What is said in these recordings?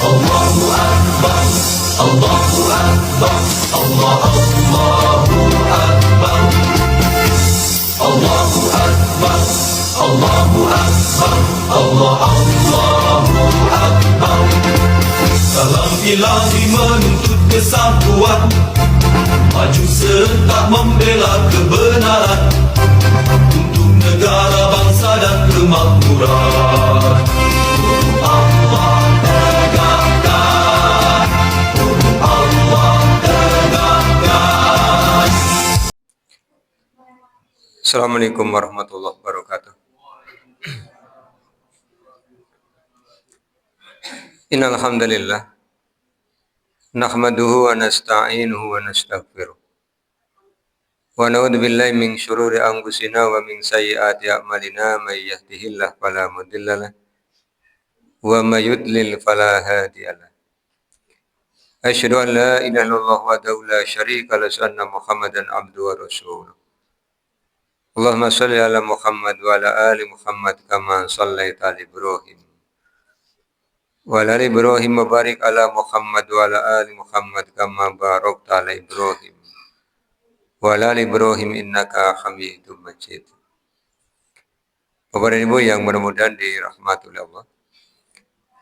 Allahu Akbar, Allahu Akbar, Allahu Akbar, Allahu Akbar, Allahu Akbar, Allahu Akbar. Salam ilahi menuntut kesatuan, maju serta membela kebenaran untuk negara, bangsa dan kemakmuran. Allah tegakkan, Allah tegakkan. Assalamualaikum warahmatullahi wabarakatuh. Innal hamdalillah nahmaduhu wa nasta'inuhu wa nastaghfiruh. Wa na'udzu billahi min syururi anfusina wa min sayyiati a'malina may yahdihillahu fala mudhillalah wa may yudlil fala hadiyalah. Asyhadu an la ilaha illallah wahdahu la syarika lahu wa anna Muhammadan abduhu wa rasuluh. Allahumma shalli ala Muhammad wa ala ali Muhammad kama shallaita ala Ibrahim wa ala ali Ibrahim wa barik ala Muhammad wa ala ali Muhammad kama barakta ala Ibrahim wa ala ali Ibrahim innaka Hamidum Majid. Bapak dan Ibu yang mudah-mudahan dirahmati oleh Allah.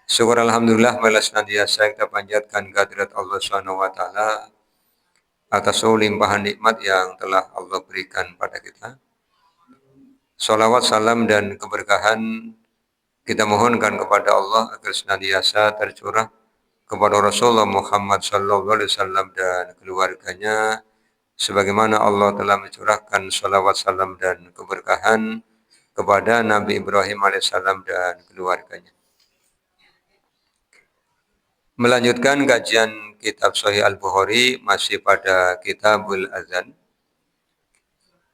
Syukur alhamdulillah malas senantiasa kita panjatkan kehadirat Allah Subhanahu wa taala atas limpahan nikmat yang telah Allah berikan pada kita. Salawat, salam, dan keberkahan kita mohonkan kepada Allah agar senantiasa tercurah kepada Rasulullah Muhammad SAW dan keluarganya, sebagaimana Allah telah mencurahkan salawat, salam, dan keberkahan kepada Nabi Ibrahim alaihissalam dan keluarganya. Melanjutkan kajian kitab Sahih Al-Bukhari masih pada Kitabul Adzan.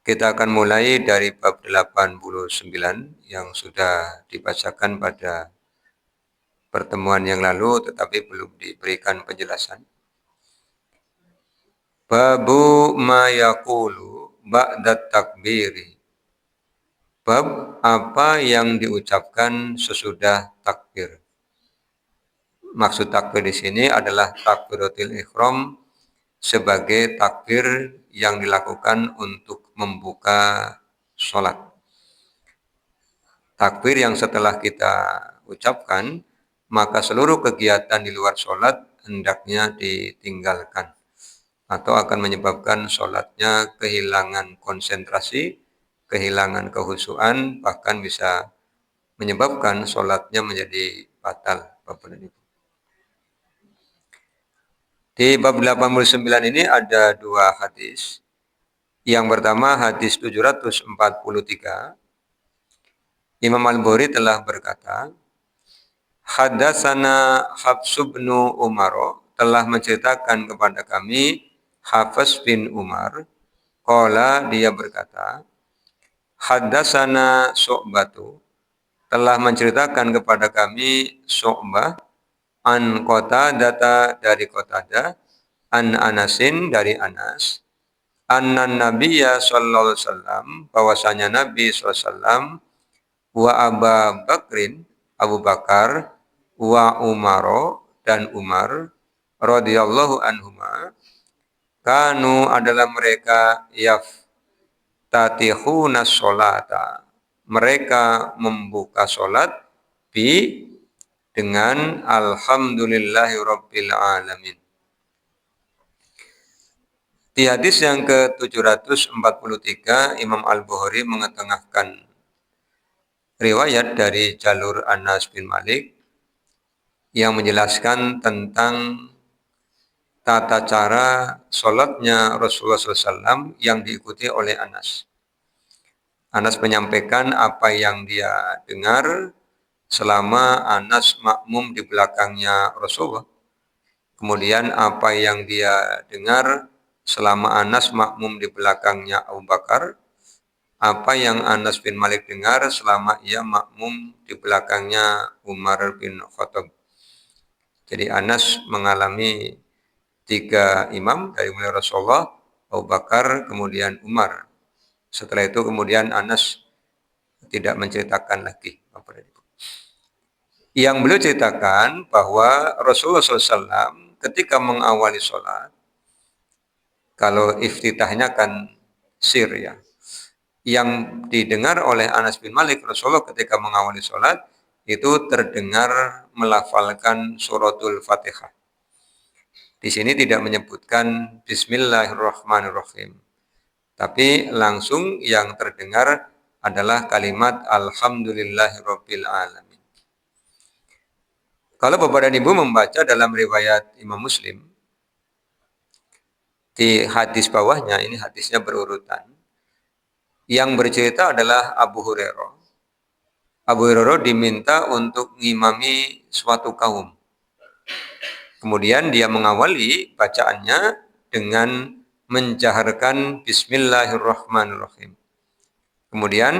Kita akan mulai dari bab 89 yang sudah dibacakan pada pertemuan yang lalu tetapi belum diberikan penjelasan. Babu ma yaqulu ba'da takbiri. Bab apa yang diucapkan sesudah takbir. Maksud takbir di sini adalah takbiratul ihram sebagai takbir yang dilakukan untuk membuka sholat. Takbir yang setelah kita ucapkan, maka seluruh kegiatan di luar sholat hendaknya ditinggalkan atau akan menyebabkan sholatnya kehilangan konsentrasi, kehilangan kehusuan, bahkan bisa menyebabkan sholatnya menjadi batal. Bapak dan Ibu. Di bab 89 ini ada dua hadis. Yang pertama hadis 743. Imam Al-Bukhari telah berkata, Hadatsana Hafs bin Umar, telah menceritakan kepada kami Hafs bin Umar. Qala, dia berkata, Hadatsana Syu'batu, telah menceritakan kepada kami Syu'bah an Qatadah, dari Qatadah, an Anasin, dari Anas, anna Nabiyya sallallahu alaihi wasallam, bahwasanya Nabi sallallahu alaihi wasallam, wa Abu Bakrin, Abu Bakar, wa Umaro, dan Umar radhiyallahu anhuma, kanu, adalah mereka, yaftatihuna sholata, mereka membuka sholat bi, dengan alhamdulillahi rabbil alamin. Di hadis yang ke-743, Imam Al-Bukhari mengetengahkan riwayat dari jalur Anas bin Malik yang menjelaskan tentang tata cara sholatnya Rasulullah SAW yang diikuti oleh Anas. Anas menyampaikan apa yang dia dengar selama Anas makmum di belakangnya Rasulullah. Kemudian apa yang dia dengar selama Anas makmum di belakangnya Abu Bakar. Apa yang Anas bin Malik dengar selama ia makmum di belakangnya Umar bin Khattab. Jadi Anas mengalami 3 imam dari mulai Rasulullah, Abu Bakar, kemudian Umar. Setelah itu kemudian Anas tidak menceritakan lagi. Yang beliau ceritakan bahwa Rasulullah SAW ketika mengawali sholat, kalau iftitahnya kan sir ya, yang didengar oleh Anas bin Malik, Rasulullah ketika mengawali sholat itu terdengar melafalkan suratul Fatihah. Di sini tidak menyebutkan Bismillahirrahmanirrahim, tapi langsung yang terdengar adalah kalimat Alhamdulillahirabbil alamin. Kalau Bapak dan Ibu membaca dalam riwayat Imam Muslim, di hadis bawahnya, ini hadisnya berurutan. Yang bercerita adalah Abu Hurairah. Abu Hurairah diminta untuk ngimami suatu kaum. Kemudian dia mengawali bacaannya dengan menjaharkan Bismillahirrahmanirrahim. Kemudian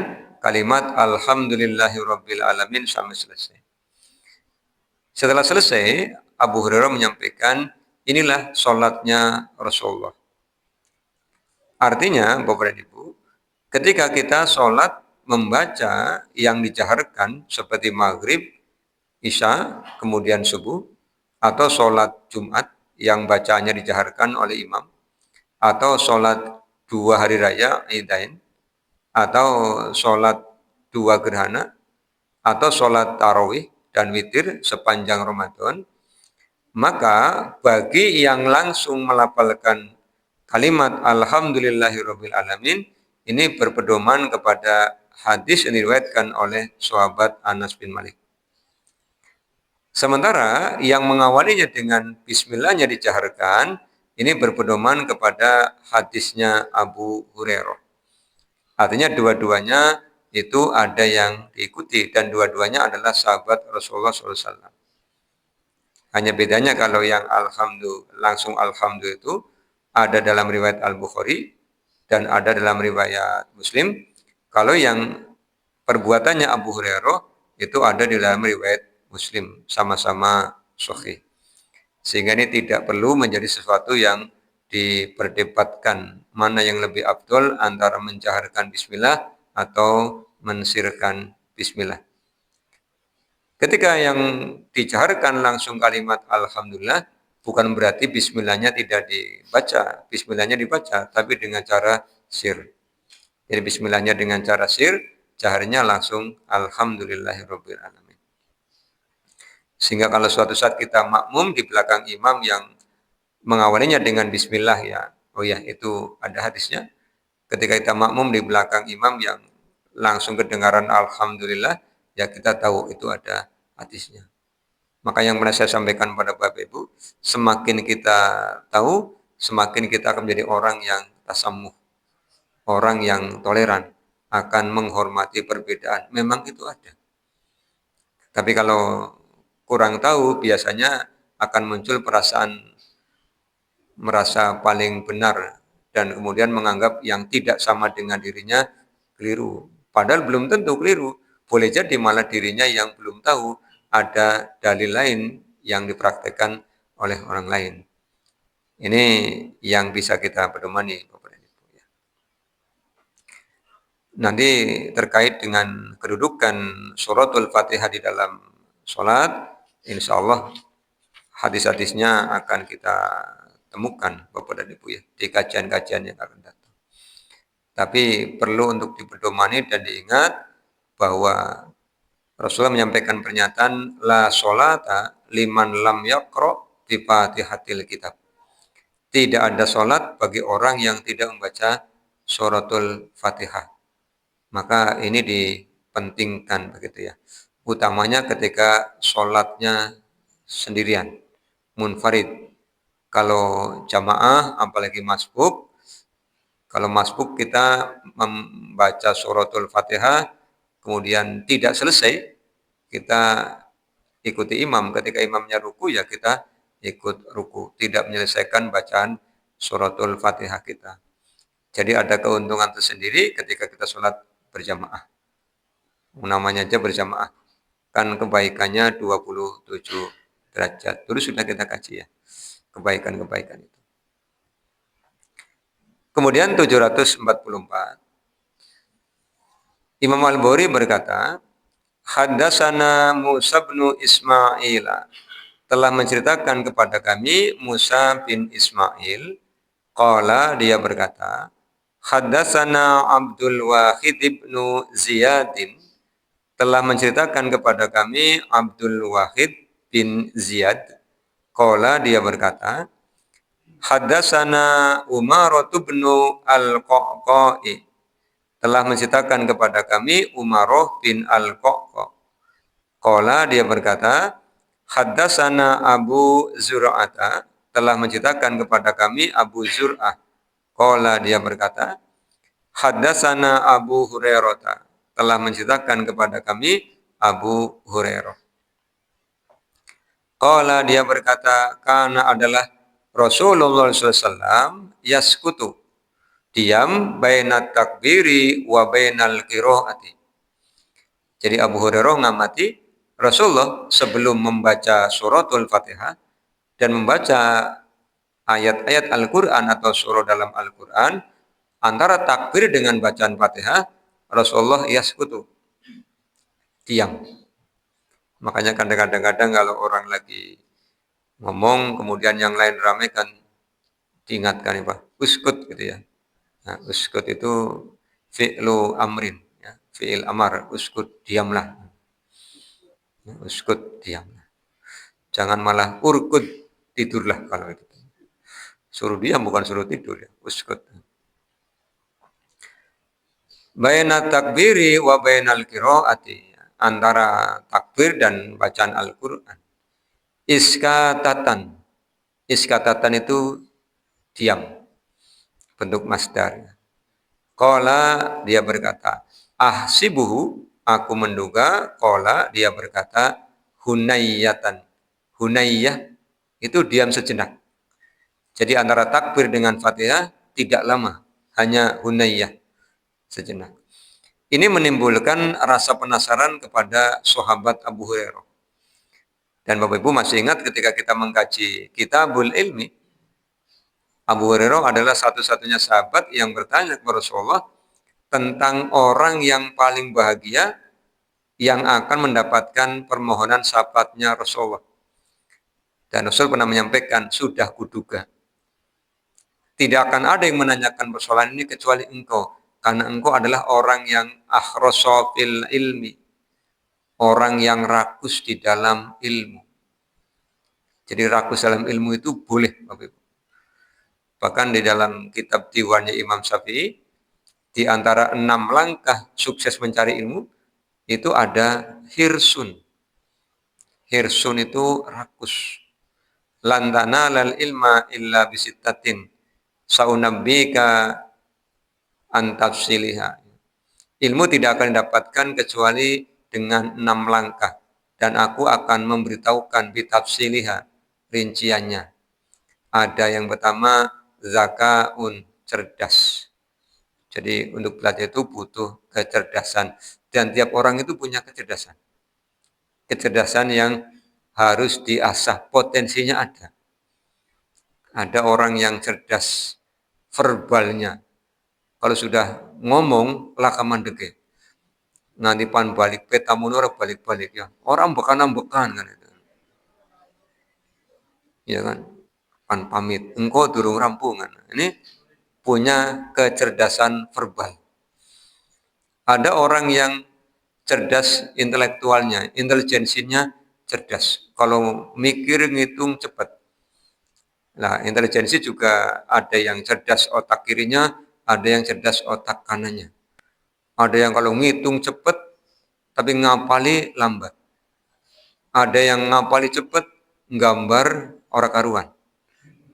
kalimat Alhamdulillahirabbil alamin sampai selesai. Setelah selesai, Abu Hurairah menyampaikan, inilah sholatnya Rasulullah. Artinya, Bapak dan Ibu, ketika kita sholat membaca yang dijaharkan seperti maghrib, isya, kemudian subuh, atau sholat Jumat yang bacaannya dijaharkan oleh imam, atau sholat 2 hari raya Idain, atau sholat 2 gerhana, atau sholat tarawih dan witir sepanjang Ramadan, maka bagi yang langsung melafalkan kalimat Alhamdulillahirabbil alamin, ini berpedoman kepada hadis yang diriwayatkan oleh sahabat Anas bin Malik. Sementara yang mengawalinya dengan bismillahnya dijaharkan, ini berpedoman kepada hadisnya Abu Hurairah. Artinya dua-duanya itu ada yang diikuti dan dua-duanya adalah sahabat Rasulullah SAW. Hanya bedanya kalau yang langsung alhamdulillah itu ada dalam riwayat Al-Bukhari dan ada dalam riwayat Muslim. Kalau yang perbuatannya Abu Hurairah itu ada di dalam riwayat Muslim, sama-sama sahih. Sehingga ini tidak perlu menjadi sesuatu yang diperdebatkan mana yang lebih afdol antara menjaharkan bismillah atau mensirkan bismillah. Ketika yang dijaharkan langsung kalimat alhamdulillah, bukan berarti bismillahnya tidak dibaca, bismillahnya dibaca, tapi dengan cara sir. Jadi bismillahnya dengan cara sir, jaharnya langsung alhamdulillahirabbil alamin. Sehingga kalau suatu saat kita makmum di belakang imam yang mengawalinya dengan bismillah ya, oh ya itu ada hadisnya. Ketika kita makmum di belakang imam yang langsung kedengaran alhamdulillah, ya kita tahu itu ada hadisnya. Maka yang pernah saya sampaikan pada Bapak Ibu, semakin kita tahu, semakin kita akan menjadi orang yang tasamuh, orang yang toleran, akan menghormati perbedaan. Memang itu ada. Tapi kalau kurang tahu, biasanya akan muncul perasaan merasa paling benar dan kemudian menganggap yang tidak sama dengan dirinya keliru. Padahal belum tentu keliru. Boleh jadi malah dirinya yang belum tahu ada dalil lain yang dipraktekkan oleh orang lain. Ini yang bisa kita pedomani, Bapak dan Ibu. Nanti terkait dengan kedudukan suratul Fatihah di dalam sholat, insya Allah hadis-hadisnya akan kita temukan Bapak dan Ibu ya di kajian-kajian yang akan datang. Tapi perlu untuk dipedomani dan diingat bahwa Rasulullah menyampaikan pernyataan la sholata liman lam yaqra bi Fatihatil kitab. Tidak ada sholat bagi orang yang tidak membaca suratul Fatihah. Maka ini dipentingkan begitu ya. Utamanya ketika sholatnya sendirian, munfarid. Kalau jamaah, apalagi masbuk, kalau masbuk kita membaca suratul Fatihah, kemudian tidak selesai, kita ikuti imam. Ketika imamnya ruku, ya kita ikut ruku. Tidak menyelesaikan bacaan suratul Fatihah kita. Jadi ada keuntungan tersendiri ketika kita sholat berjamaah. Namanya aja berjamaah. Kan kebaikannya 27 derajat. Dulu sudah kita kaji ya. Kebaikan-kebaikan itu. Kemudian 744. Imam Al-Bukhari berkata, Haddatsana Musa bin Ismail, telah menceritakan kepada kami Musa bin Ismail, qala, dia berkata, haddatsana Abdul Wahid bin Ziyadin, telah menceritakan kepada kami Abdul Wahid bin Ziyad, qala, dia berkata, haddatsana Umar bin Al-Qaqai, telah menceritakan kepada kami Umaroh bin Al-Qaqqa. Qala, dia berkata, haddatsana Abu Zur'ata, telah menceritakan kepada kami Abu Zur'ah. Qala, dia berkata, haddatsana Abu Hurairah, telah menceritakan kepada kami Abu Hurairah. Qala, dia berkata, kana adalah Rasulullah SAW yaskutu, diam bainat takbiri wa bainal qiraati. Jadi Abu Hurairah ngamati Rasulullah sebelum membaca suratul Fatihah dan membaca ayat-ayat Al-Quran atau surah dalam Al-Quran, antara takbir dengan bacaan Fatihah, Rasulullah yaskutu, diam. Makanya kadang-kadang kalau orang lagi ngomong, kemudian yang lain ramai kan diingatkan, Pak, uskut gitu ya. Nah, uskut itu fi'lu amrin, ya. Fi'il amar, uskut, diamlah. Uskut, diamlah. Jangan malah urkut, tidurlah kalau itu. Suruh diam bukan suruh tidur ya, uskut. Baina takbiri wa bainal qiraati, antara takbir dan bacaan Al-Qur'an. Iskatatan. Iskatatan itu diam. Bentuk masdar. Qala, dia berkata, ahsibuhu, aku menduga, qala, dia berkata, hunayyatan. Hunayyah itu diam sejenak. Jadi antara takbir dengan Fatihah tidak lama, hanya hunayyah sejenak. Ini menimbulkan rasa penasaran kepada sahabat Abu Hurairah. Dan Bapak Ibu masih ingat ketika kita mengkaji Kitabul Ilmi, Abu Hurairah adalah satu-satunya sahabat yang bertanya kepada Rasulullah tentang orang yang paling bahagia yang akan mendapatkan permohonan syafaatnya Rasulullah. Dan Rasul pernah menyampaikan, sudah kuduga. Tidak akan ada yang menanyakan persoalan ini kecuali engkau. Karena engkau adalah orang yang akhroso fil ilmi, orang yang rakus di dalam ilmu. Jadi rakus dalam ilmu itu boleh, Bapak Ibu. Bahkan di dalam kitab diwannya Imam Syafi'i, di antara 6 langkah sukses mencari ilmu, itu ada hirsun. Hirsun itu rakus. Lantana lal ilma illa bisittatin, saunabbika antafsiliha. Ilmu tidak akan didapatkan kecuali dengan 6 langkah. Dan aku akan memberitahukan bitafsiliha, rinciannya. Ada yang pertama, zakaun, cerdas. Jadi untuk belajar itu butuh kecerdasan. Dan tiap orang itu punya kecerdasan. Kecerdasan yang harus diasah, potensinya ada. Ada orang yang cerdas verbalnya. Kalau sudah ngomong, laka mandeke. Nanti pan balik peta munur balik-balik ya. Orang bekan-bekan kan itu. Ya kan? Pan pamit, engkau durung rampungan. Ini punya kecerdasan verbal. Ada orang yang cerdas intelektualnya, intelijensinya cerdas. Kalau mikir ngitung cepat. Nah, intelijensi juga ada yang cerdas otak kirinya, ada yang cerdas otak kanannya. Ada yang kalau ngitung cepat, tapi ngapali lambat. Ada yang ngapali cepat, nggambar orang karuan.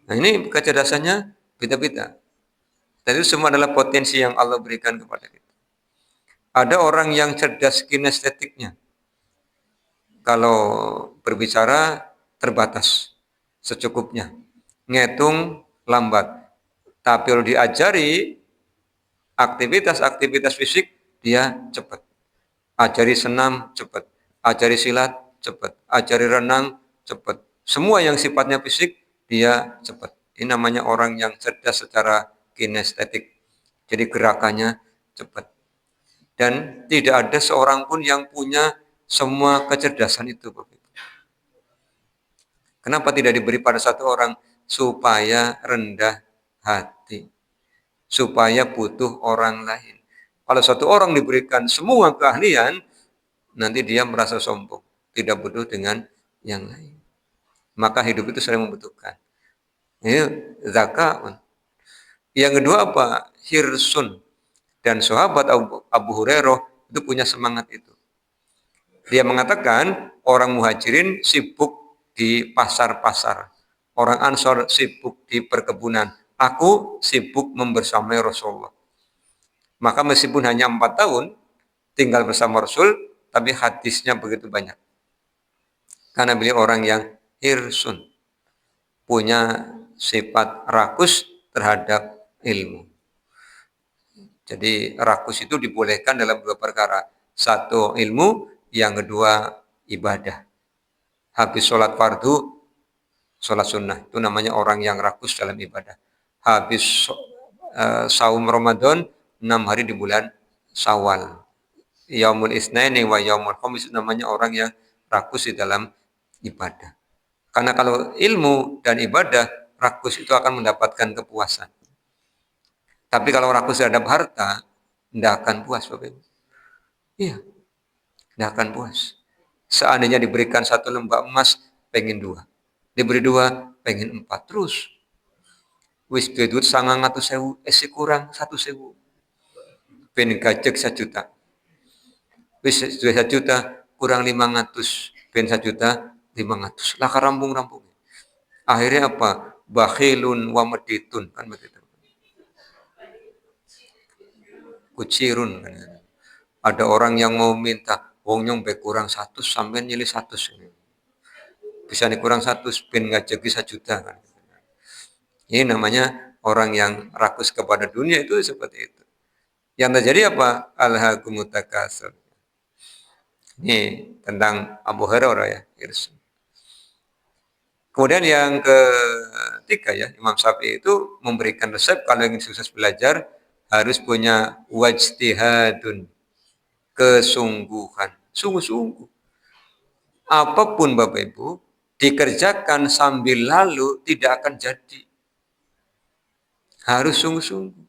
Nah, ini kecerdasannya beda-beda. Dan itu semua adalah potensi yang Allah berikan kepada kita. Ada orang yang cerdas kinestetiknya. Kalau berbicara terbatas, secukupnya. Ngitung lambat. Tapi kalau diajari aktivitas-aktivitas fisik, dia cepat. Ajari senam, cepat. Ajari silat, cepat. Ajari renang, cepat. Semua yang sifatnya fisik, dia cepat. Ini namanya orang yang cerdas secara kinestetik. Jadi gerakannya cepat. Dan tidak ada seorang pun yang punya semua kecerdasan itu, Bapak Ibu. Kenapa tidak diberi pada satu orang? Supaya rendah hati, supaya butuh orang lain. Kalau satu orang diberikan semua keahlian, nanti dia merasa sombong, tidak butuh dengan yang lain. Maka hidup itu sering membutuhkan. Ini zakat. Yang kedua apa? Hirsun. Dan sahabat Abu Hurairah itu punya semangat itu. Dia mengatakan orang muhajirin sibuk di pasar-pasar. Orang Ansor sibuk di perkebunan. Aku sibuk membersamai Rasulullah. Maka meskipun hanya 4 tahun tinggal bersama Rasul, tapi hadisnya begitu banyak. Karena beliau orang yang hirsun, punya sifat rakus terhadap ilmu. Jadi rakus itu dibolehkan dalam 2 perkara. Satu ilmu, yang kedua ibadah. Habis sholat fardu, sholat sunnah. Itu namanya orang yang rakus dalam ibadah. Habis saum Ramadan, 6 hari di bulan Syawal. Yaumul Isnaini wa Yaumul Khamis, namanya orang yang rakus di dalam ibadah. Karena kalau ilmu dan ibadah, rakus itu akan mendapatkan kepuasan. Tapi kalau rakus terhadap harta, tidak akan puas, Bapak Ibu. Iya, tidak akan puas. Seandainya diberikan 1 lembak emas, pengen 2. Diberi 2, pengen 4. Terus. Wis duit 900.000, kurang 1.000. Pengen gajek 1 juta. Wis 1 juta, kurang 500. Pengen 1 juta, 500. Lah rampung-rampung. Akhirnya apa? Bakhilun wa meditun. Kan begitu. Kucirun. Kan. Ada orang yang mau minta, wong nyong kurang 100 sampai nyilih 100. Bisa kurang 100, ben ngajaki 1 juta. Kan. Ini namanya orang yang rakus kepada dunia itu seperti itu. Yang terjadi apa? Alhaakumut takasur. Ini tentang Abu Hurairah ya. Kemudian yang ketiga ya, Imam Syafi'i itu memberikan resep kalau ingin sukses belajar harus punya wajtihadun, kesungguhan, sungguh-sungguh. Apapun Bapak Ibu, dikerjakan sambil lalu tidak akan jadi. Harus sungguh-sungguh.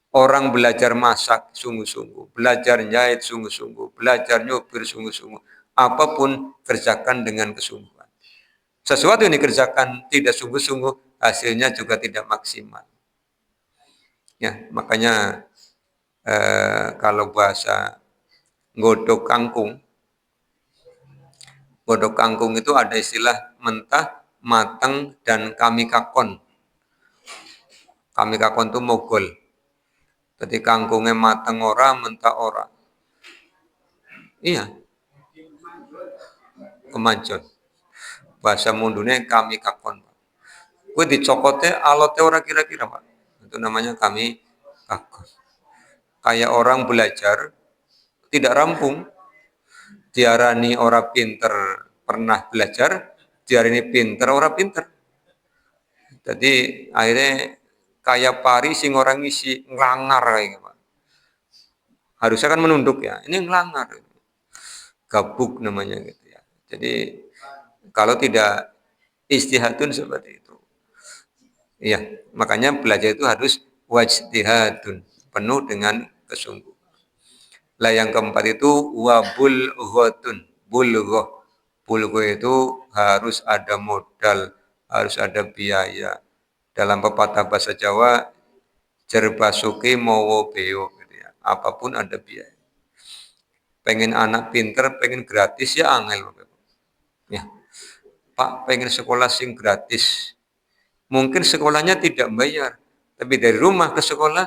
Orang belajar masak sungguh-sungguh, belajar jahit sungguh-sungguh, belajar nyopir sungguh-sungguh. Apapun kerjakan dengan kesungguhan. Sesuatu yang dikerjakan tidak sungguh-sungguh, hasilnya juga tidak maksimal. Ya, makanya kalau bahasa godok kangkung itu ada istilah mentah, matang, dan kamikakon. Kamikakon itu mogol. Jadi kangkungnya matang ora, mentah ora. Iya. Kemanjot. Bahasa mundune kamikakon. Kue dicokote alote ora kira-kira, Pak. Itu namanya kamikakon. Kayak orang belajar tidak rampung, diarani orang pinter pernah belajar, diarani pinter orang pinter. Jadi akhirnya kayak pari sing orang isi ngelangar kayak gitu. Harusnya kan menunduk ya, ini ngelangar. Gabuk namanya gitu ya. Jadi kalau tidak istihadun seperti itu. Iya, makanya belajar itu harus wajtihadun, penuh dengan kesungguhan. Lah yang keempat itu wabulghotun, bulghoh. Bulghoh itu harus ada modal, harus ada biaya. Dalam pepatah bahasa Jawa, jerbasuke mowo beo, gitu ya. Apapun ada biaya. Pengen anak pinter, pengen gratis ya angel. Ya. Pak, pengen sekolah sing gratis. Mungkin sekolahnya tidak bayar, tapi dari rumah ke sekolah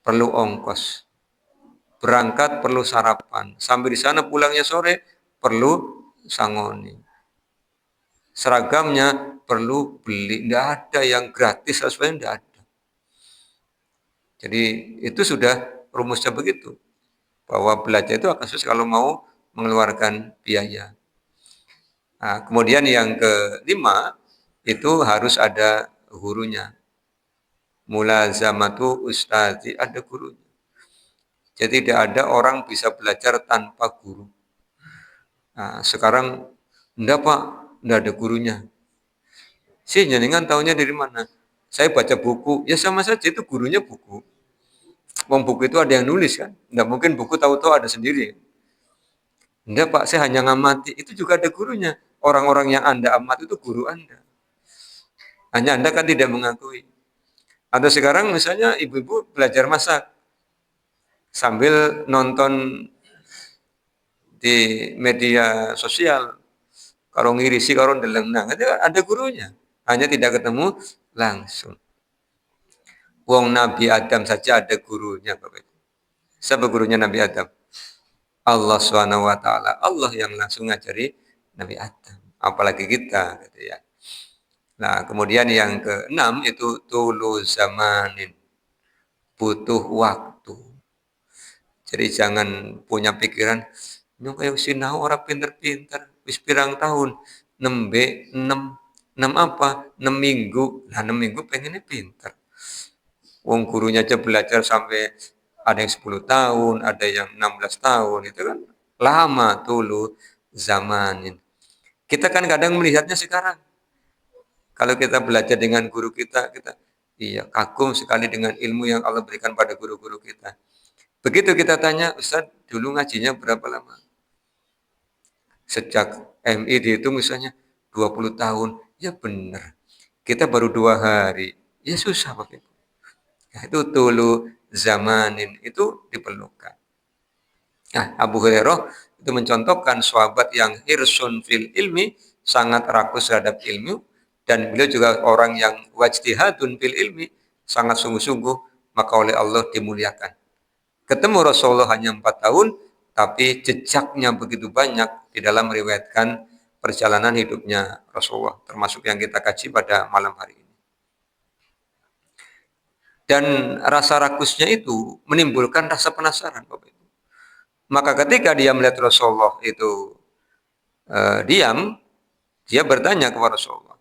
perlu ongkos. Berangkat perlu sarapan, sampai di sana pulangnya sore perlu sangoni. Seragamnya perlu beli, tidak ada yang gratis, sebenarnya tidak ada. Jadi itu sudah rumusnya begitu, bahwa belajar itu akan susah kalau mau mengeluarkan biaya. Nah, kemudian yang kelima itu harus ada gurunya. Mulazamatu ustazi, ada gurunya. Jadi tidak ada orang bisa belajar tanpa guru. Nah, sekarang enggak Pak, enggak ada gurunya. Si jenengan tahunya dari mana? Saya baca buku, ya sama saja itu gurunya buku. Wong buku itu ada yang nulis kan, enggak mungkin buku tahu-tahu ada sendiri. Enggak Pak, saya hanya ngamati, itu juga ada gurunya. Orang-orang yang Anda amati itu guru Anda. Hanya Anda kan tidak mengakui. Atau sekarang misalnya ibu-ibu belajar masak sambil nonton di media sosial. Kalau ngirisi, kalau ndeleng, nah itu ada gurunya. Hanya tidak ketemu langsung. Wong Nabi Adam saja ada gurunya, Bapak Ibu. Siapa gurunya Nabi Adam? Allah Subhanahu wa taala. Allah yang langsung ngajari Nabi Adam. Apalagi kita gitu ya. Nah, kemudian yang keenam itu tulu zamanin. Butuh waktu. Jadi jangan punya pikiran nyong kayak sinau orang pinter-pinter wis pirang tahun nembe 6 apa 6 minggu. Nah 6 minggu pengennya pinter. Wong gurunya aja belajar sampai ada yang 10 tahun, ada yang 16 tahun, itu kan lama dulu zamanin. Kita kan kadang melihatnya sekarang. Kalau kita belajar dengan guru kita iya kagum sekali dengan ilmu yang Allah berikan pada guru-guru kita. Begitu kita tanya, Ustaz, dulu ngajinya berapa lama? Sejak MI dihitung misalnya 20 tahun. Ya benar. Kita baru 2 hari. Ya susah Pak Ibu. Nah, itu dulu zamanin itu diperlukan. Nah, Abu Hurairah itu mencontohkan sahabat yang hirsun fil ilmi, sangat rakus terhadap ilmu, dan beliau juga orang yang wajtihadun fil ilmi, sangat sungguh-sungguh, maka oleh Allah dimuliakan. Ketemu Rasulullah hanya 4 tahun, tapi jejaknya begitu banyak di dalam meriwayatkan perjalanan hidupnya Rasulullah, termasuk yang kita kaji pada malam hari ini. Dan rasa rakusnya itu menimbulkan rasa penasaran, Bapak Ibu. Maka ketika dia melihat Rasulullah itu diam, dia bertanya kepada Rasulullah,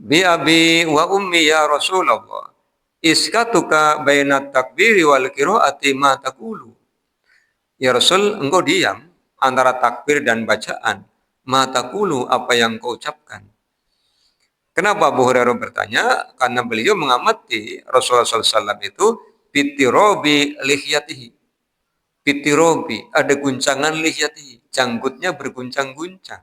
Bi abi wa ummi ya Rasulullah, iskatuka bainat takbiri wal qiraati ma taqulu. Ya Rasul, engkau diam antara takbir dan bacaan. Ma taqulu, apa yang kau ucapkan? Kenapa Abu Hurairah bertanya? Karena beliau mengamati Rasulullah SAW itu bitirobi lihyatihi. Bitirobi, ada guncangan lihyatihi. Janggutnya berguncang-guncang.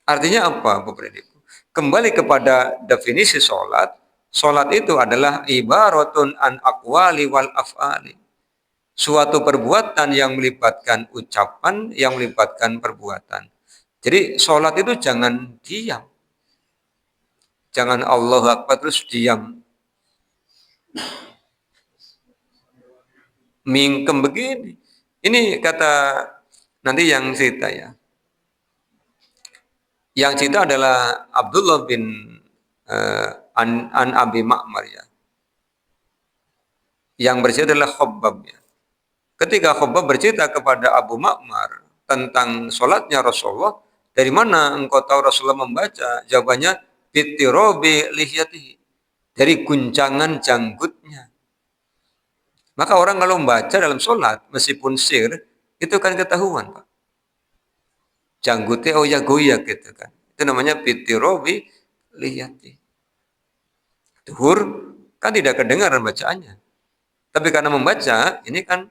Artinya apa, Bapak Ibu? Kembali kepada definisi sholat. Sholat itu adalah ibaratun an aqwali wal af'ali. Suatu perbuatan yang melibatkan ucapan, yang melibatkan perbuatan. Jadi sholat itu jangan diam. Jangan Allahu Akbar terus diam. Mingkem begini. Ini kata nanti yang cerita ya. Yang cerita adalah Abdullah bin an Abi Ma'mar ya. Yang bercerita adalah Khabbab ya. Ketika Khabbab bercerita kepada Abu Ma'mar tentang sholatnya Rasulullah, dari mana engkau tahu Rasulullah membaca? Jawabannya, bitirobi lihyatihi. Dari guncangan janggutnya. Maka orang kalau membaca dalam sholat, meskipun sir, itu kan ketahuan, Pak. Janggutnya oyak-goyak gitu kan. Itu namanya bitirobi lihyatihi. Duhur kan tidak kedengaran bacaannya. Tapi karena membaca, ini kan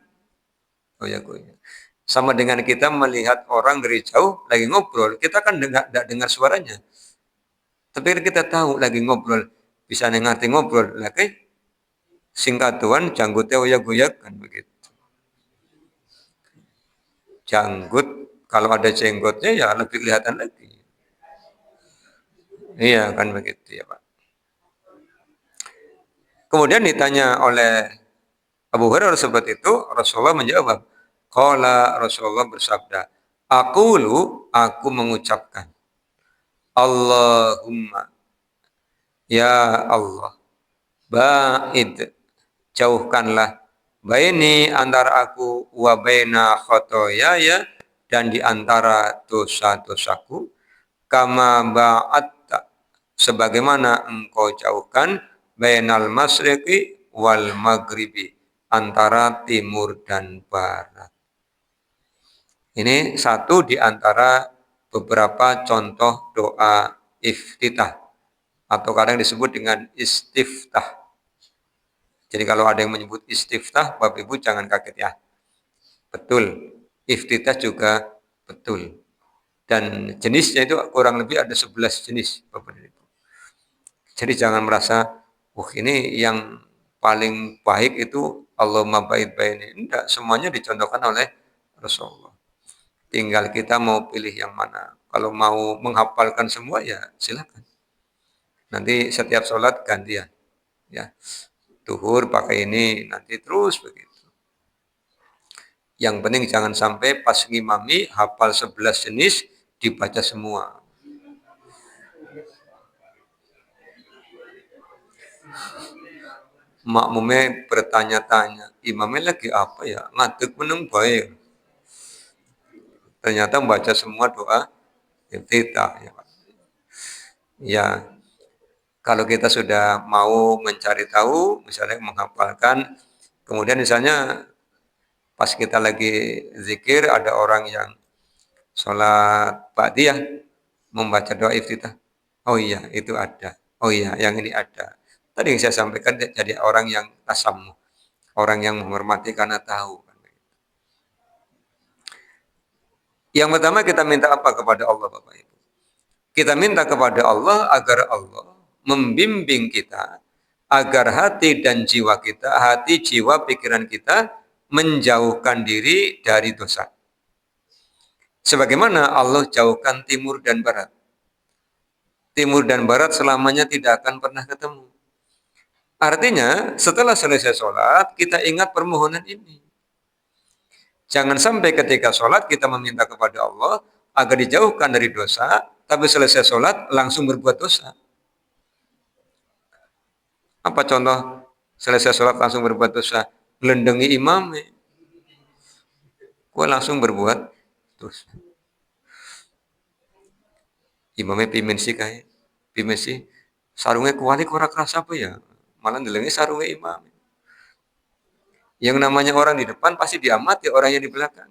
goyak-goyak. Sama dengan kita melihat orang dari jauh lagi ngobrol, kita kan tidak dengar suaranya. Tapi kita tahu lagi ngobrol, bisa ngerti ngobrol. Lagi singkatuan janggutnya goyak-goyak kan begitu. Janggut, kalau ada jenggotnya ya lebih kelihatan lagi. Iya kan begitu ya Pak. Kemudian ditanya oleh Abu Hurairah seperti itu, Rasulullah menjawab, qala, Rasulullah bersabda, aku mengucapkan, Allahumma, ya Allah, ba'id, jauhkanlah baini antara aku wa baina khotoyaya, dan di antara dosa-dosaku, kama ba'atta, sebagaimana engkau jauhkan bainal masriqi wal maghribi, antara timur dan barat. Ini satu di antara beberapa contoh doa iftitah atau kadang disebut dengan istiftah. Jadi kalau ada yang menyebut istiftah, Bapak Ibu jangan kaget ya. Betul, iftitah juga betul. Dan jenisnya itu kurang lebih ada 11 jenis, Bapak Ibu. Jadi jangan merasa, ini yang paling baik itu Allahumma ba'id baini. Enggak, semuanya dicontohkan oleh Rasulullah. Tinggal kita mau pilih yang mana. Kalau mau menghafalkan semua ya silakan. Nanti setiap sholat gantian. Ya, Duhur pakai ini, nanti terus begitu. Yang penting jangan sampai pas ngimami hafal 11 jenis dibaca semua. Makmumnya bertanya-tanya, imamnya lagi apa ya? Ngadeg meneng baik. Ternyata membaca semua doa iftitah. Ya, kalau kita sudah mau mencari tahu, misalnya menghafalkan, kemudian misalnya pas kita lagi zikir ada orang yang sholat ba'diyah membaca doa iftitah. Oh iya, itu ada. Oh iya, yang ini ada. Tadi yang saya sampaikan jadi orang yang tasamuh, orang yang menghormati karena tahu. Yang pertama kita minta apa kepada Allah, Bapak Ibu? Kita minta kepada Allah agar Allah membimbing kita, agar hati dan jiwa kita, hati, jiwa, pikiran kita menjauhkan diri dari dosa. Sebagaimana Allah jauhkan timur dan barat. Timur dan barat selamanya tidak akan pernah ketemu. Artinya, setelah selesai sholat, kita ingat permohonan ini. Jangan sampai ketika sholat kita meminta kepada Allah agar dijauhkan dari dosa, tapi selesai sholat langsung berbuat dosa. Apa contoh selesai sholat langsung berbuat dosa? Gelendengi imamnya. Gue langsung berbuat dosa. Imamnya pimen sih kayak. Pimen sih. Sarungnya kuali kurang keras apa ya? Malah ngelengi sarungnya imam. Yang namanya orang di depan pasti diamati orang yang di belakang.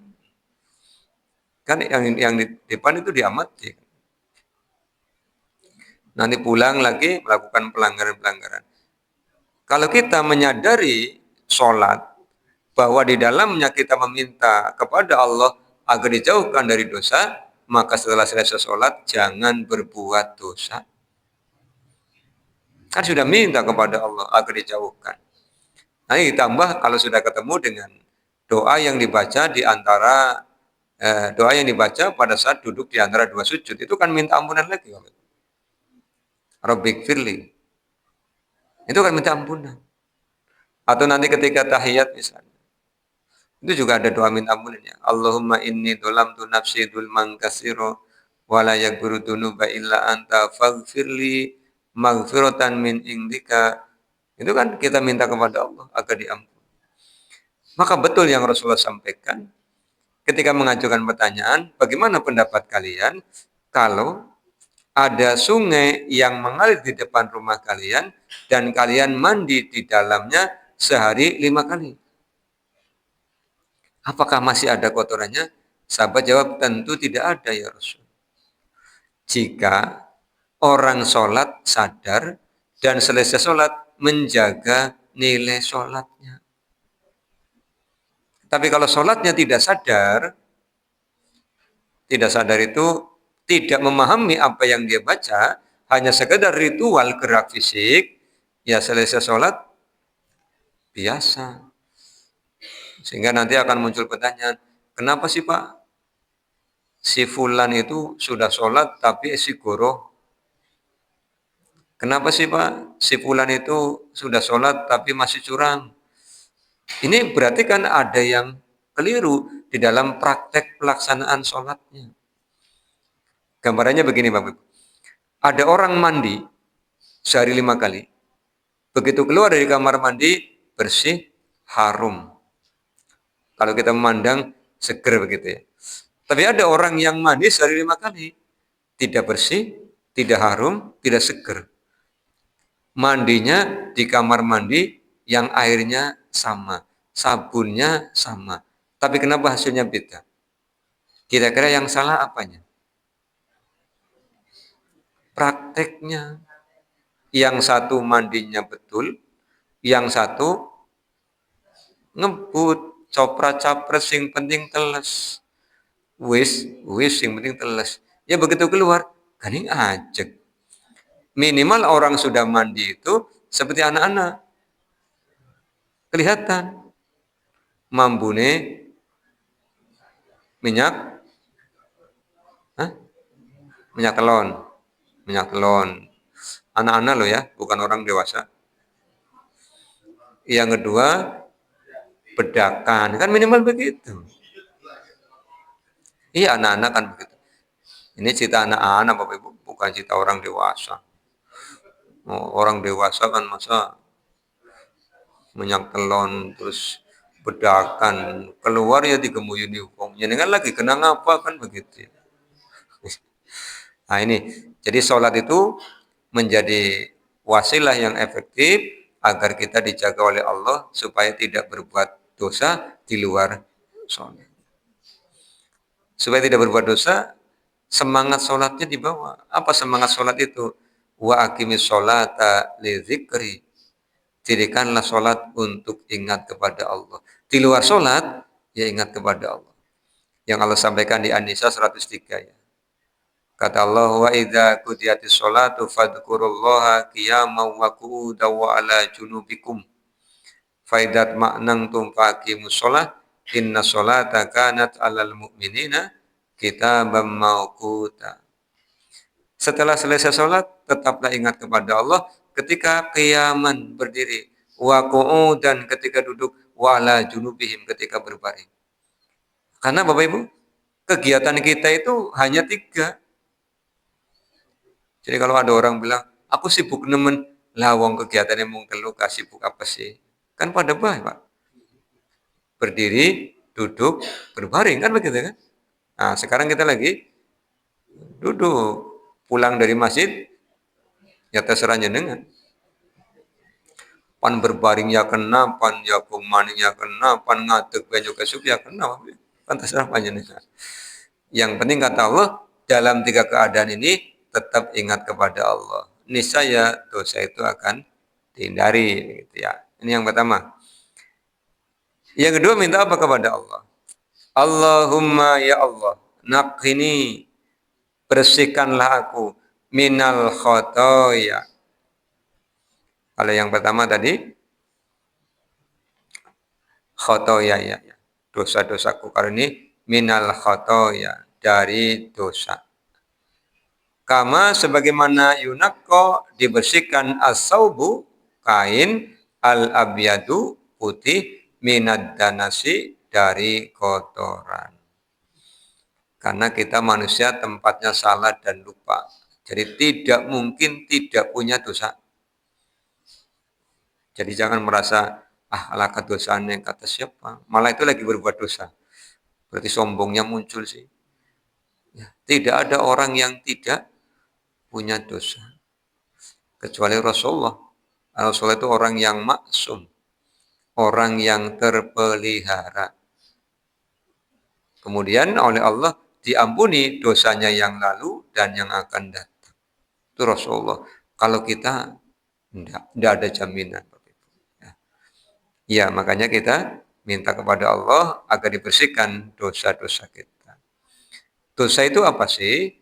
Kan yang di depan itu diamati. Nanti pulang lagi melakukan pelanggaran-pelanggaran. Kalau kita menyadari sholat, bahwa di dalamnya kita meminta kepada Allah agar dijauhkan dari dosa, maka setelah selesai sholat, jangan berbuat dosa. Kan sudah minta kepada Allah agar dijauhkan. Nanti ditambah kalau sudah ketemu dengan doa yang dibaca di antara doa yang dibaca pada saat duduk di antara dua sujud, itu kan minta ampunan lagi. Rabbik firli. Itu kan minta ampunan. Atau nanti ketika tahiyat misalnya. Itu juga ada doa minta ampunannya. Allahumma inni dolamtu nafsi dulman kasiro wa la yaghfiru dzunuba illa anta faghfirli maghfiratan min indika. Itu kan kita minta kepada Allah agar diampuni. Maka betul yang Rasulullah sampaikan ketika mengajukan pertanyaan, bagaimana pendapat kalian kalau ada sungai yang mengalir di depan rumah kalian dan kalian mandi di dalamnya sehari 5 kali? Apakah masih ada kotorannya? Sahabat jawab, tentu tidak ada ya Rasul. Jika orang sholat sadar dan selesai sholat menjaga nilai sholatnya. Tapi kalau sholatnya tidak sadar itu tidak memahami apa yang dia baca, hanya sekedar ritual gerak fisik, ya selesai sholat biasa. Sehingga nanti akan muncul pertanyaan, kenapa sih Pak? Si fulan itu sudah sholat tapi si goroh. Kenapa sih Pak? Si fulan itu sudah sholat tapi masih curang. Ini berarti kan ada yang keliru di dalam praktek pelaksanaan sholatnya. Gambarannya begini Bapak Ibu. Ada orang mandi sehari 5 kali. Begitu keluar dari kamar mandi, bersih, harum. Kalau kita memandang seger begitu ya. Tapi ada orang yang mandi sehari 5 kali. Tidak bersih, tidak harum, tidak seger. Mandinya di kamar mandi yang airnya sama. sabunnya sama. Tapi kenapa hasilnya beda? Kira-kira yang salah apanya? Prakteknya. Yang satu mandinya betul, yang satu ngebut, copra-capres sing penting teles. Wis sing penting teles. Ya begitu keluar, ganing ajeg. Minimal orang sudah mandi itu seperti anak-anak. Kelihatan mambune minyak, hah? Minyak telon. Minyak telon. Anak-anak loh ya, bukan orang dewasa. Yang kedua, bedakan. Kan minimal begitu. Iya, anak-anak kan begitu. Ini cerita anak-anak Bapak Ibu, bukan cerita orang dewasa. Orang dewasa kan masa minyak telon terus bedakan keluar ya digemuyuni hukumnya. Ini kan lagi kena ngapa kan begitu. Nah ini, jadi sholat itu menjadi wasilah yang efektif agar kita dijaga oleh Allah supaya tidak berbuat dosa di luar sholat. Supaya tidak berbuat dosa, semangat sholatnya dibawa. Apa semangat sholat itu? Wa aqimis sholata li dzikri. Dirikanlah sholat untuk ingat kepada Allah. Di luar sholat, ya ingat kepada Allah. Yang Allah sampaikan di An-Nisa 103 ya. Kata Allah, wa idza qudiyatis sholatu fadhkurullaha qiyaman wa qu'udan wa ala junubikum. Faidat ma'nantum faqimus sholat, inna sholata kanat 'alal mu'minina kitaban mauquta. Setelah selesai sholat, tetaplah ingat kepada Allah ketika qiyaman berdiri, wa qu'udan ketika duduk, wa ala junubihim ketika berbaring. Karena Bapak Ibu, kegiatan kita itu hanya 3. Jadi kalau ada orang bilang, aku sibuk nemen, lah wong kegiatannya mung telu, sibuk apa sih? Kan pada baik, Pak. Berdiri, duduk, berbaring, kan begitu kan? Nah, sekarang kita lagi duduk, pulang dari masjid, ya terserah jenengan. Pan berbaring ya kena, pan ya kumani ya kena, pan ngadeg banyu kesup ya kena, pan terserah panjenengan. Yang penting kata Allah, dalam 3 keadaan ini, tetap ingat kepada Allah. Niscaya dosa itu akan dihindari gitu ya. Ini yang pertama. Yang kedua minta apa kepada Allah? Allahumma ya Allah, naqini, bersihkanlah aku minal khotoya. Kalau yang pertama tadi khotoya ya. Dosa-dosaku. Kalau ini minal khotoya, dari dosa. Kama sebagaimana yunakko dibersihkan as-saubu, kain, al-abyadu, putih, minad danasi, dari kotoran. Karena kita manusia tempatnya salah dan lupa. Jadi tidak mungkin tidak punya dosa. Jadi jangan merasa, alangkah dosanya kata siapa. Malah itu lagi berbuat dosa. Berarti sombongnya muncul sih. Ya, tidak ada orang yang tidak punya dosa. Kecuali Rasulullah. Rasulullah itu orang yang maksum. Orang yang terpelihara. Kemudian oleh Allah diampuni dosanya yang lalu dan yang akan datang. Itu Rasulullah. Kalau kita tidak ada jaminan. Ya, makanya kita minta kepada Allah agar dibersihkan dosa-dosa kita. Dosa itu apa sih?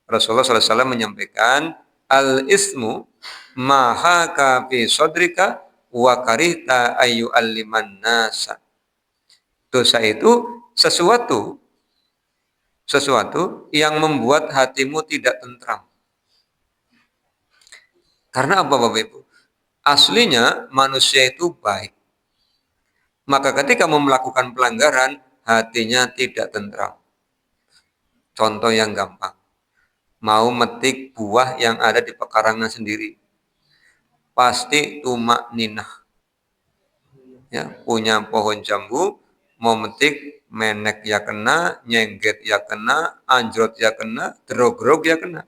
Rasulullah SAW menyampaikan, al-ismu mahaka fi sodrika wa karihta ayu aliman nasa. Dosa itu sesuatu yang membuat hatimu tidak tentram. Karena apa Bapak Ibu? Aslinya manusia itu baik. Maka ketika mau melakukan pelanggaran, hatinya tidak tentram. Contoh yang gampang. Mau metik buah yang ada di pekarangan sendiri. Pasti tumak ninah. Ya, punya pohon jambu, mau metik, menek ya kena, nyengget ya kena, anjrot ya kena, drogrog ya kena.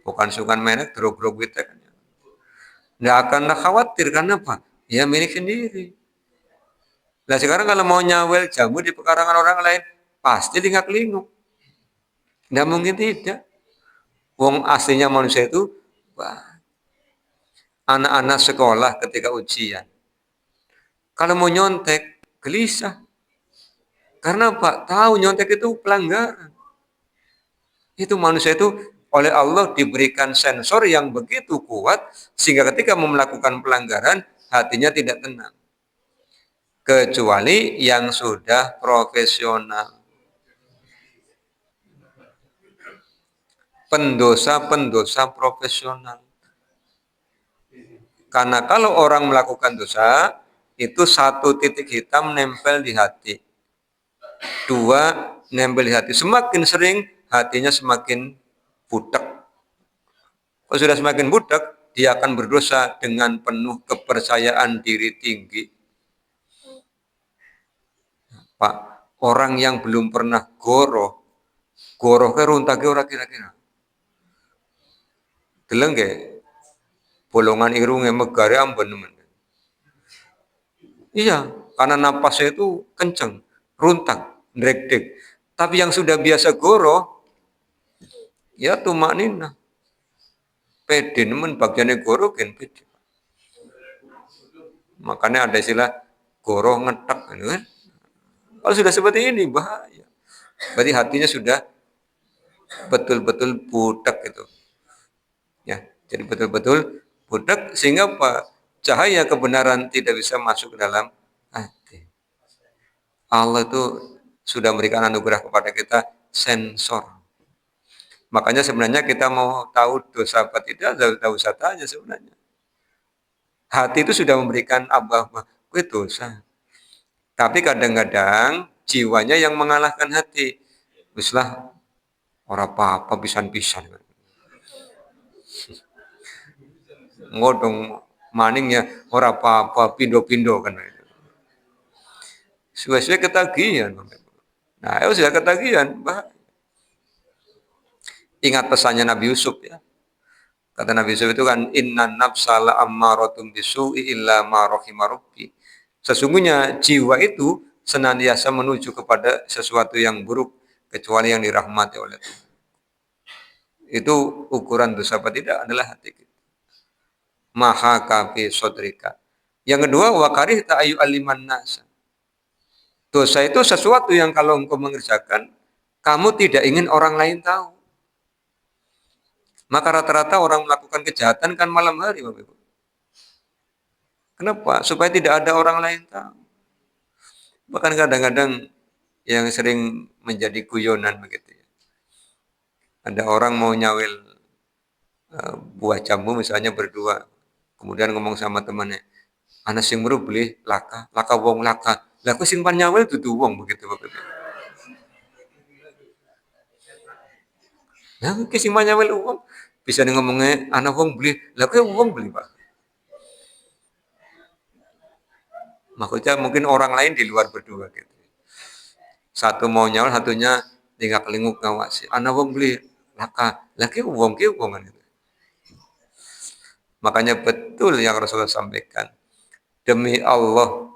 Bukan sukan menek, drogrog gitu kan. Nggak akan khawatir, karena apa? ya milik sendiri. Nah sekarang kalau mau nyawel jamu di pekarangan orang lain, pasti lingak-linguk. Nggak mungkin tidak. Wong aslinya manusia itu, wah, anak-anak sekolah ketika ujian. Kalau mau nyontek, gelisah. Karena Pak, tahu nyontek itu pelanggaran. Itu manusia itu oleh Allah diberikan sensor yang begitu kuat, sehingga ketika mau melakukan pelanggaran, hatinya tidak tenang. Kecuali yang sudah profesional. Pendosa-pendosa profesional. Karena kalau orang melakukan dosa, itu satu titik hitam nempel di hati. Dua, nempel di hati. Semakin sering, hatinya semakin butek. Kalau sudah semakin butek, dia akan berdosa dengan penuh kepercayaan diri tinggi. Pak, orang yang belum pernah goroh ke runtake ora kira-kira. Deleng nggih, bolongan irunge megare ambon temen. Iya, karena napasnya itu kenceng, runtak, ndrek-dek. Tapi yang sudah biasa goroh, ya tumak nina. Pede nemen bagiannya goroh kan pede. Makanya ada istilah goroh ngetek, gitu kan? Kalau sudah seperti ini bahaya. Berarti hatinya sudah betul-betul budak gitu. Ya, jadi betul-betul budak sehingga apa? Cahaya kebenaran tidak bisa masuk ke dalam hati. Allah itu sudah memberikan anugerah kepada kita sensor. Makanya sebenarnya kita mau tahu dosa apa tidak, tidak usah tanya sebenarnya. Hati itu sudah memberikan abah-abah, gue dosa. Tapi kadang-kadang jiwanya yang mengalahkan hati. Wislah, orang apa-apa pisan-pisan. Ngodong maningnya orang apa-apa pindo-pindo kan. Suwe-suwe ketagihan. Nah, itu sudah ketagihan. Ingat pesannya Nabi Yusuf ya. Kata Nabi Yusuf itu kan inna nafsala ammaratun bisu'i illa ma rahima rabbi. Sesungguhnya jiwa itu senantiasa menuju kepada sesuatu yang buruk kecuali yang dirahmati oleh Tuhan. Itu ukuran dosa apa tidak adalah hati kita. Maha kafi sodrika. Yang kedua wakarih ta'ayu aliman nasa. Dosa itu sesuatu yang kalau engkau mengerjakan, kamu tidak ingin orang lain tahu. Maka rata-rata orang melakukan kejahatan kan malam hari, Bapak Ibu. Kenapa? Supaya tidak ada orang lain tahu. Bahkan kadang-kadang yang sering menjadi guyonan begitu ya. Ada orang mau nyawil buah jambu misalnya berdua. Kemudian ngomong sama temannya, ana sing meru beli laka wong laka. Lah aku sing pan nyawil dudu wong begitu Bapak Ibu. Nah, ki sing pan nyawil wong bisa ngomongnya ana wong beli, lah aku wong beli, Pak. Maksudnya mungkin orang lain di luar berdua gitu. Satu mau nyawil, satunya tinggal kelinguk ngawasi. Ana wong beli laka, laki wong ki wong gitu. Makanya betul yang Rasulullah sampaikan. Demi Allah,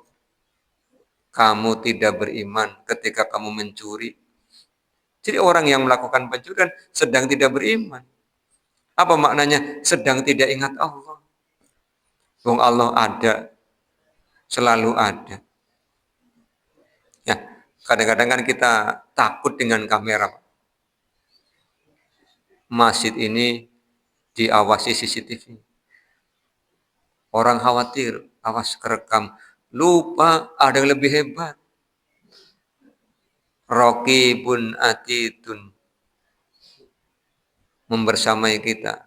kamu tidak beriman ketika kamu mencuri. Jadi orang yang melakukan pencurian sedang tidak beriman. Apa maknanya? Sedang tidak ingat Allah. Wong Allah ada, selalu ada. Ya, kadang-kadang kan kita takut dengan kamera. Masjid ini diawasi CCTV. Orang khawatir, awas kerekam. Lupa ada yang lebih hebat. Raqibun atidun membersamai kita.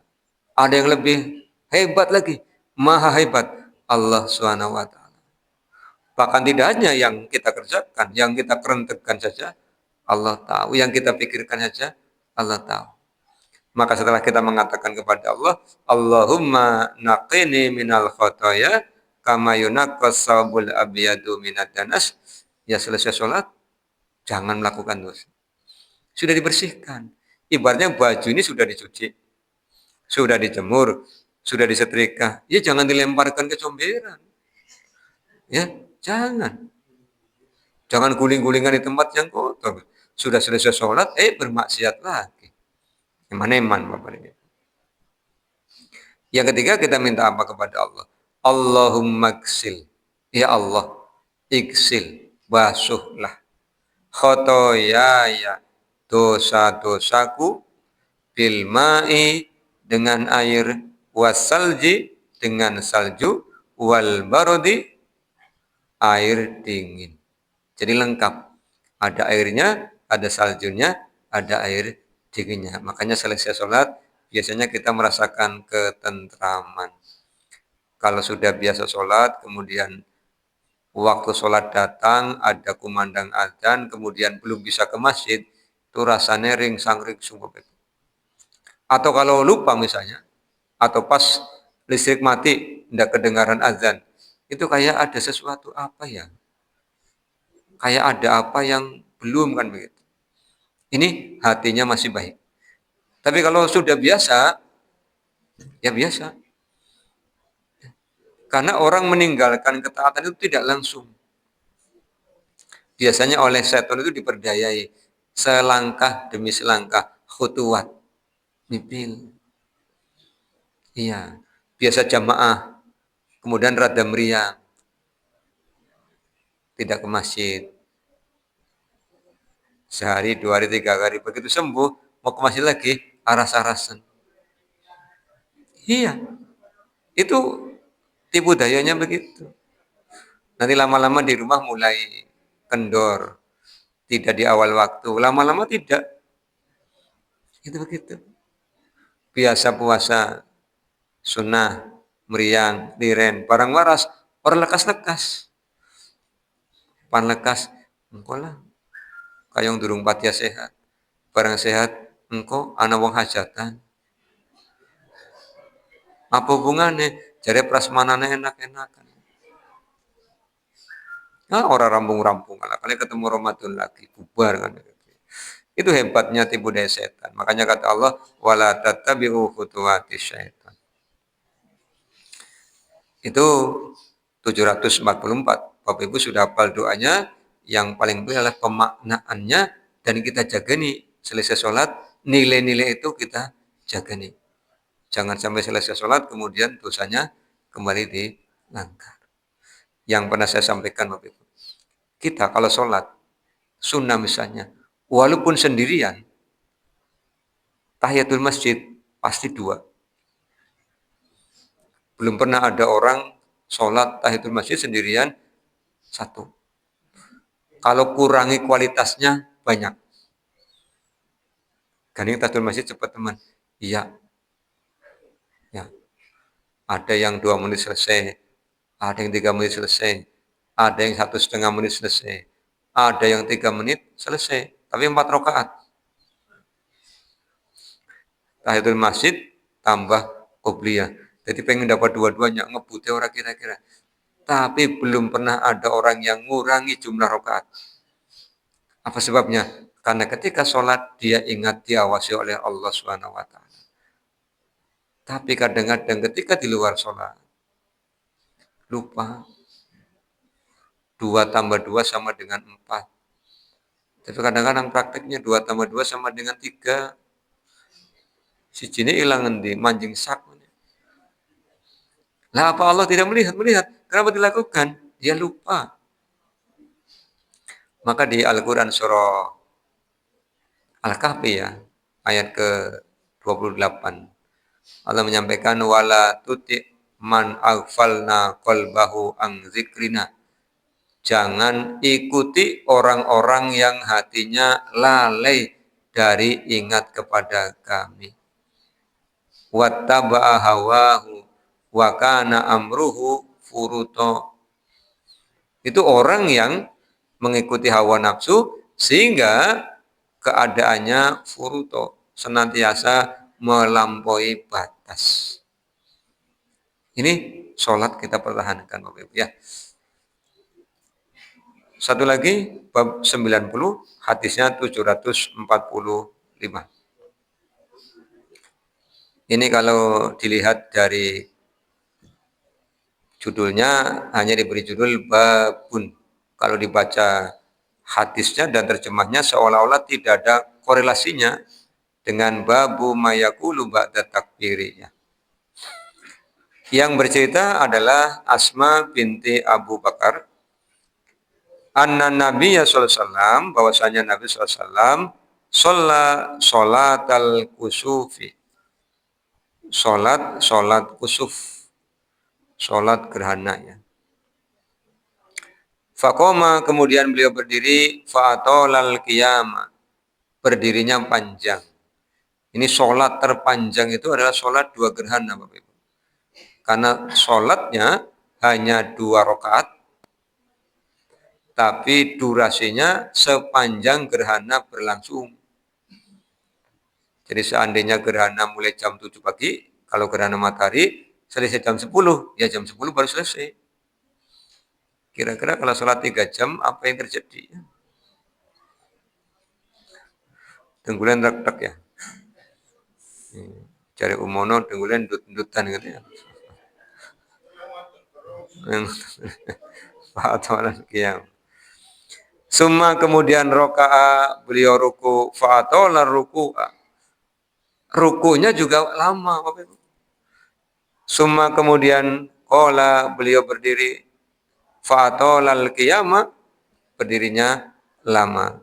Ada yang lebih hebat lagi, maha hebat, Allah Subhanahu wa taala. Bahkan tidak hanya yang kita kerjakan, yang kita kerentekkan saja Allah tahu, yang kita pikirkan saja Allah tahu. Maka setelah kita mengatakan kepada Allah, Allahumma naqini minal khotoya kama yunaqqas sabul abyadu minad danas. Ya selesai sholat, jangan melakukan dosa. Sudah dibersihkan. Ibaratnya baju ini sudah dicuci, sudah dijemur, sudah disetrika. Ya jangan dilemparkan ke comberan. Ya, jangan. Jangan guling-gulingan di tempat yang kotor. Sudah selesai sholat, bermaksiat lagi. Eman-eman Bapak ini. Yang ketiga kita minta apa kepada Allah? Allahumma iksil. Ya Allah, iksil, basuhlah khotoyaya, dosa-dosaku, bil ma'i, dengan air, wasalji, dengan salju, wal barodi, air dingin. Jadi lengkap. Ada airnya, ada saljunya, ada air dinginnya. Makanya selesai sholat, biasanya kita merasakan ketentraman. Kalau sudah biasa sholat, kemudian waktu sholat datang, ada kumandang adzan, kemudian belum bisa ke masjid, itu rasanya ringsang-ringsung. Atau kalau lupa misalnya, atau pas listrik mati, tidak kedengaran adzan, itu kayak ada sesuatu apa ya? Kayak ada apa yang belum kan begitu. Ini hatinya masih baik. Tapi kalau sudah biasa, ya biasa. Karena orang meninggalkan ketaatan itu tidak langsung. Biasanya oleh setan itu diperdayai selangkah demi selangkah, khutuwat, mipil. Iya, biasa jamaah, kemudian rada meriang, tidak ke masjid. Sehari, 2 hari, 3 hari, begitu sembuh, mau ke masjid lagi, aras-arasan. Iya, itu tipu dayanya begitu. Nanti lama-lama di rumah mulai kendor, tidak di awal waktu, lama-lama tidak. Itu begitu. Biasa puasa, sunnah, meriang, liren, barang waras, orang lekas-lekas. Pan lekas, engkau lah, kayong durung patia sehat. Barang sehat, engkau anak wong hajatan. Apa hubungannya? Jadi prasmanane enak-enakan. Nah, orang rampung-rampung, kali ketemu Ramadan lagi, bubar kan. Itu hebatnya tipu daya setan. Makanya kata Allah, wala tattabi'u khutuwatis syaitan. Itu 744. Bapak Ibu sudah hafal doanya, yang paling penting adalah pemaknaannya, dan kita jaga nih selesai sholat, nilai-nilai itu kita jaga nih. Jangan sampai selesai sholat kemudian dosanya kembali dilanggar. Yang pernah saya sampaikan Bapak Ibu, kita kalau sholat sunnah misalnya, walaupun sendirian, tahiyatul masjid pasti 2. Belum pernah ada orang sholat tahiyatul masjid sendirian 1. Kalau kurangi kualitasnya banyak. Gandeng tahiyatul masjid cepat teman. Iya. Ya. Ada yang 2 menit selesai, ada yang 3 menit selesai, ada yang 1,5 menit selesai, ada yang 3 menit selesai, tapi 4 rakaat. Tahiyatul masjid tambah qobliyah. Jadi pengen dapat dua-duanya, ngebute orang kira-kira. Tapi belum pernah ada orang yang ngurangi jumlah rakaat. Apa sebabnya? Karena ketika sholat dia ingat diawasi oleh Allah SWT. Tapi kadang-kadang ketika di luar sholat, lupa. 2 tambah 2 sama dengan 4. Tapi kadang-kadang prakteknya 2 tambah 2 sama dengan 3. Si jini hilang nanti, manjing sak. Lah apa Allah tidak melihat? Melihat. Kenapa dilakukan? Dia lupa. Maka di Al-Quran surah Al-Kahfi ya, ayat ke-28. Allah menyampaikan, wala tuti man aghfalna qalbahu an zikrina. Jangan ikuti orang-orang yang hatinya lalai dari ingat kepada kami. Wattaba'a hawahu wa kana amruhu furuto. Itu orang yang mengikuti hawa nafsu sehingga keadaannya furuto, senantiasa melampaui batas. Ini sholat kita pertahankan Bapak Ibu ya. Satu lagi bab 90, hadisnya 745. Ini kalau dilihat dari Judulnya hanya diberi judul babun. Kalau dibaca hadisnya dan terjemahnya seolah-olah tidak ada korelasinya dengan babu mayakulu ba'da takbiri. Yang bercerita adalah Asma binti Abu Bakar. Anna Nabiya sallallahu alaihi wasallam, bahwasanya Nabi sallallahu alaihi wasallam sholatal kusufi. Sholat kusuf. Sholat gerhana ya. Faqoma, kemudian beliau berdiri, fa'atolal qiyama. Berdirinya panjang. Ini sholat terpanjang itu adalah sholat 2 gerhana Bapak Ibu. Karena sholatnya hanya 2 rakaat, tapi durasinya sepanjang gerhana berlangsung. Jadi seandainya gerhana mulai jam 7 pagi, kalau gerhana matahari selesai jam 10, ya jam 10 baru selesai. Kira-kira kalau sholat 3 jam, apa yang terjadi? Tenggulen tek-tek ya. Cari umono tenggulen dut-dutan gitu ya. Fa'atolan qiyam. Summa kemudian roka'a, beliau ruku, fa'atolan ruku'a. Rukunya juga lama Bapak Ibu. Summa kemudian qala, beliau berdiri, fa'atolal qiyama, berdirinya lama.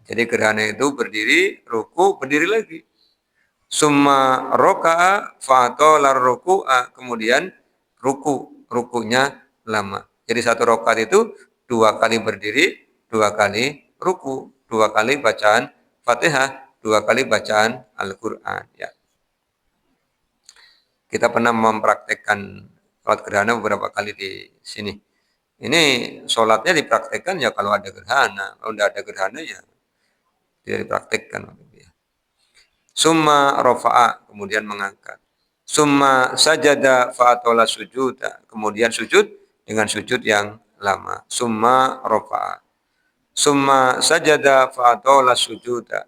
Jadi gerhana itu berdiri, ruku, berdiri lagi. Summa roka'a fa'atolar ruku'a, kemudian rukunya lama. Jadi 1 rakaat itu 2 kali berdiri, 2 kali ruku, 2 kali bacaan Fatihah, 2 kali bacaan Al-Quran. Ya. Kita pernah mempraktekkan sholat gerhana beberapa kali di sini. Ini sholatnya dipraktekkan ya kalau ada gerhana. Kalau tidak ada gerhana ya tidak dipraktekkan. Summa rofa'a, kemudian mengangkat. Summa sajada fa'atola sujuda, kemudian sujud dengan sujud yang lama. Summa rofa'a. Summa sajada fa'atola sujuda,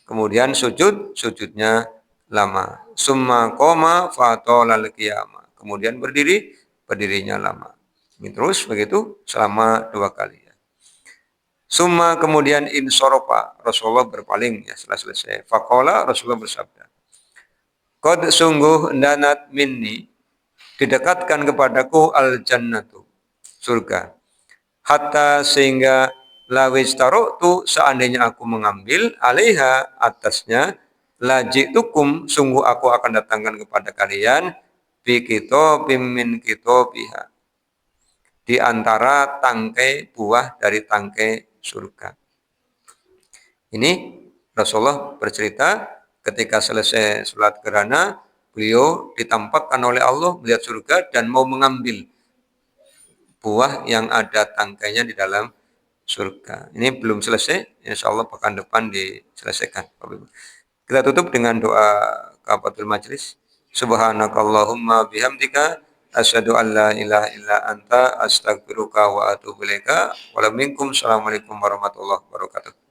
kemudian sujudnya lama. Summa qoma fa'atola qiyama, kemudian berdirinya lama. Ini terus begitu selama 2 kali. Summa kemudian insorofa, Rasulullah berpaling ya setelah selesai. Faqala, Rasulullah bersabda, qad sungguh danat minni, didekatkan kepadaku al-jannatu, surga. Hatta sehingga lawis taruhtu, seandainya aku mengambil, alaiha atasnya, lajitukum, sungguh aku akan datangkan kepada kalian, bi kitabim min kitabiha, di antara tangkai buah dari tangkai surga. Ini Rasulullah bercerita ketika selesai sholat gerhana, beliau ditampakkan oleh Allah melihat surga dan mau mengambil buah yang ada tangkainya di dalam surga. Ini belum selesai, insya Allah pekan depan diselesaikan. Kita tutup dengan doa kafaratul majelis. Subhanakallahumma bihamdika asyhadu an la ilaha illa anta astaghfiruka wa atubu ilaika. Assalamualaikum warahmatullahi wabarakatuh.